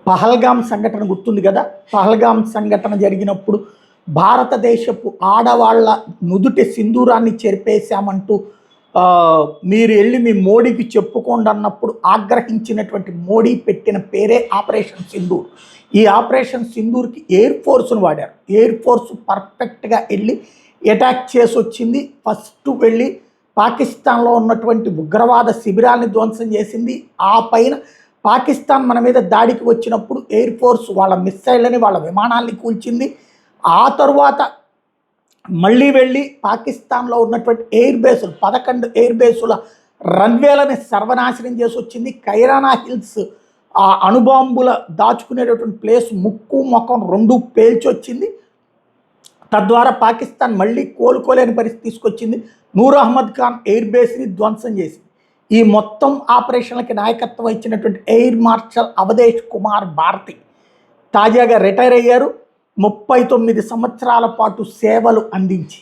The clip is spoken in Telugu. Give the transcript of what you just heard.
పహల్గామ్ సంఘటన గుర్తుంది కదా. పహల్గామ్ సంఘటన జరిగినప్పుడు భారతదేశపు ఆడవాళ్ళ నుదుటి సింధూరాన్ని చెరిపేశామంటూ మీరు వెళ్ళి మీ మోడీకి చెప్పుకోండి అన్నప్పుడు ఆగ్రహించినటువంటి మోడీ పెట్టిన పేరే ఆపరేషన్ సింధూర్. ఈ ఆపరేషన్ సింధూర్కి ఎయిర్ ఫోర్స్ను వాడారు. ఎయిర్ ఫోర్స్ పర్ఫెక్ట్గా వెళ్ళి అటాక్ చేసి వచ్చింది. ఫస్ట్ వెళ్ళి పాకిస్తాన్లో ఉన్నటువంటి ఉగ్రవాద శిబిరాల్ని ధ్వంసం చేసింది. ఆ పైన పాకిస్తాన్ మన మీద దాడికి వచ్చినప్పుడు ఎయిర్ ఫోర్స్ వాళ్ళ మిస్సైళ్ళని వాళ్ళ విమానాల్ని కూల్చింది. ఆ తరువాత మళ్ళీ వెళ్ళి పాకిస్తాన్లో ఉన్నటువంటి ఎయిర్ బేసులు 11 ఎయిర్ బేసుల రన్వేలని సర్వనాశనం చేసి వచ్చింది. కైరానా హిల్స్ ఆ అణుబాంబుల దాచుకునేటటువంటి ప్లేస్ ముక్కు ముఖం రెండు పేల్చి వచ్చింది. తద్వారా పాకిస్తాన్ మళ్ళీ కోలుకోలేని పరిస్థితి తీసుకొచ్చింది. నూర్ అహ్మద్ ఖాన్ ఎయిర్ బేస్ని ధ్వంసం చేసింది. ఈ మొత్తం ఆపరేషన్లకి నాయకత్వం ఇచ్చినటువంటి ఎయిర్ మార్షల్ అవధేష్ కుమార్ భారతి తాజాగా రిటైర్ అయ్యారు. 39 సంవత్సరాల పాటు సేవలు అందించి